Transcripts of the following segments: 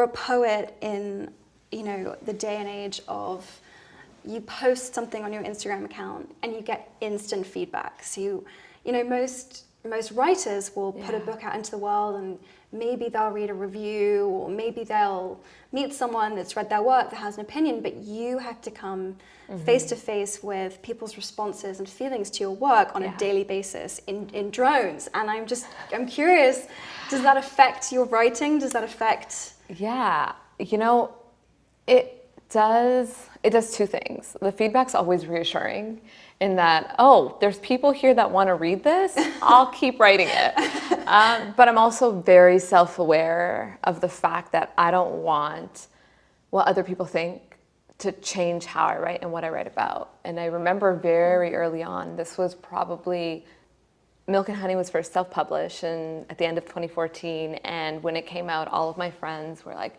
a poet in, you know, the day and age of you post something on your Instagram account and you get instant feedback. So you know, most writers will put a book out into the world and maybe they'll read a review or maybe they'll meet someone that's read their work that has an opinion, but you have to come face to face with people's responses and feelings to your work on a daily basis in drones. And I'm curious, does that affect your writing? Does that affect? Yeah, you know, it does two things. The feedback's always reassuring in that, oh, there's people here that want to read this, I'll keep writing it. But I'm also very self-aware of the fact that I don't want what other people think to change how I write and what I write about. And I remember very early on, this was probably, Milk and Honey was first self-published at the end of 2014, and when it came out, all of my friends were like,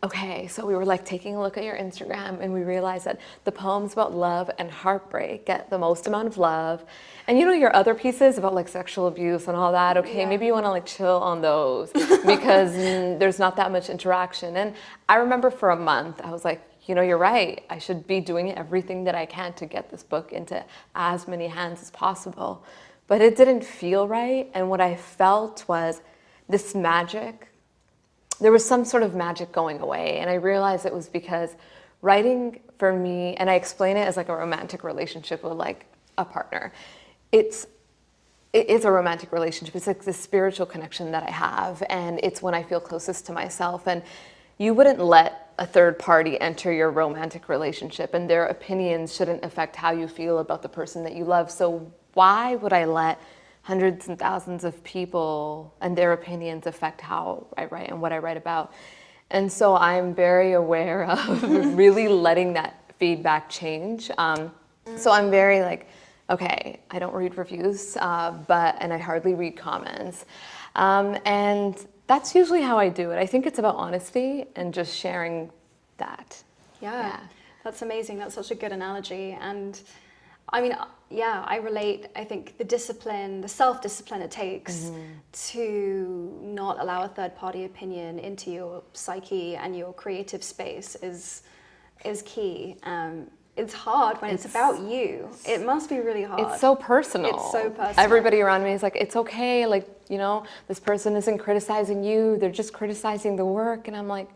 okay, so we were like taking a look at your Instagram and we realized that the poems about love and heartbreak get the most amount of love. And you know, your other pieces about like sexual abuse and all that, okay, maybe you want to like chill on those because there's not that much interaction. And I remember for a month, I was like, you know, you're right. I should be doing everything that I can to get this book into as many hands as possible. But it didn't feel right. And what I felt was this magic. There was some sort of magic going away. And I realized it was because writing for me, and I explain it as like a romantic relationship with like a partner. It is a romantic relationship. It's like this spiritual connection that I have. And it's when I feel closest to myself. And you wouldn't let a third party enter your romantic relationship, and their opinions shouldn't affect how you feel about the person that you love. So why would I let hundreds and thousands of people and their opinions affect how I write and what I write about? And so I'm very aware of really letting that feedback change. So I'm very like, okay, I don't read reviews, and I hardly read comments. And that's usually how I do it. I think it's about honesty and just sharing that. Yeah, that's amazing. That's such a good analogy. And I mean, yeah, I relate. I think the discipline, the self-discipline it takes to not allow a third-party opinion into your psyche and your creative space is key. It's hard when it's about you. It must be really hard. It's so personal. It's so personal. Everybody around me is like, it's okay. Like, you know, this person isn't criticizing you. They're just criticizing the work. And I'm like,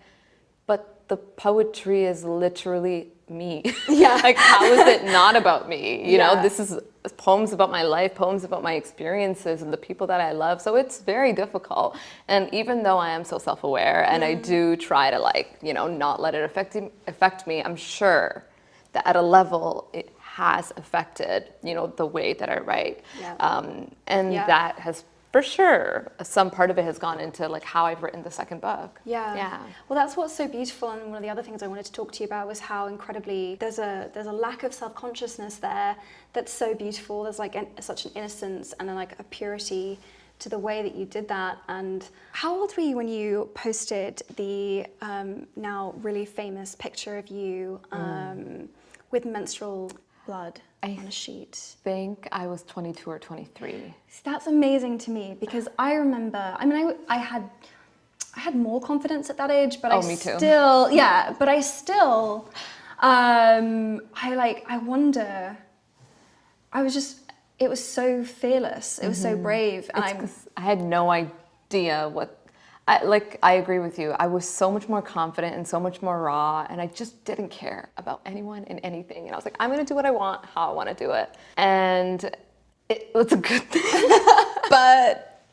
but the poetry is literally me. Yeah. Like, how is it not about me? You know, this is poems about my life, poems about my experiences and the people that I love. So it's very difficult. And even though I am so self-aware and I do try to like, you know, not let it affect me, I'm sure that at a level it has affected, you know, the way that I write. That has, for sure, some part of it has gone into like how I've written the second book. Yeah. Well, that's what's so beautiful, and one of the other things I wanted to talk to you about was how incredibly there's a lack of self-consciousness there that's so beautiful. There's like such an innocence and like a purity to the way that you did that. And how old were you when you posted the now really famous picture of you with menstrual blood on a sheet? I think I was 22 or 23. That's amazing to me, because I remember, I mean, I had more confidence at that age, but me too. But I still, I wonder, it was so fearless. It was so brave. And I had no idea I agree with you. I was so much more confident and so much more raw, and I just didn't care about anyone and anything. And I was like, I'm gonna do what I want, how I wanna do it. And it was a good thing, but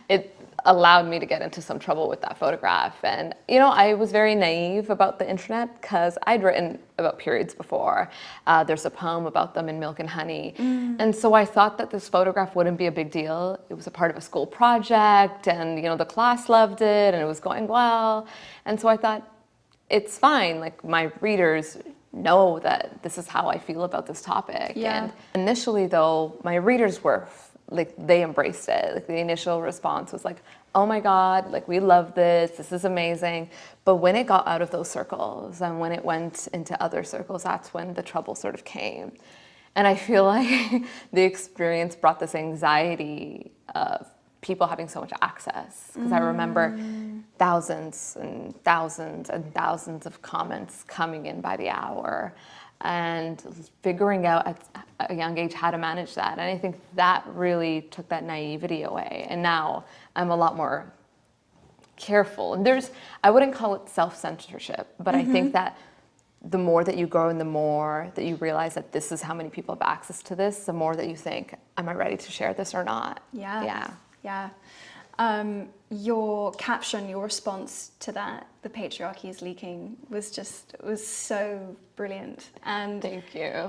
it allowed me to get into some trouble with that photograph. And, you know, I was very naive about the internet because I'd written about periods before. There's a poem about them in Milk and Honey. And so I thought that this photograph wouldn't be a big deal. It was a part of a school project, and, you know, the class loved it and it was going well. And so I thought, it's fine. Like, my readers know that this is how I feel about this topic. And initially, though, my readers were like, they embraced it. Like, the initial response was like, oh my God, like, we love this is amazing. But when it got out of those circles and when it went into other circles, that's when the trouble sort of came. And I feel like the experience brought this anxiety of people having so much access. Because I remember thousands and thousands and thousands of comments coming in by the hour, and figuring out at a young age how to manage that. And I think that really took that naivety away. And now I'm a lot more careful. And I wouldn't call it self-censorship, but I think that the more that you grow and the more that you realize that this is how many people have access to this, the more that you think, am I ready to share this or not? Yeah. Your caption, your response to that, the patriarchy is leaking, was so brilliant. And Thank you.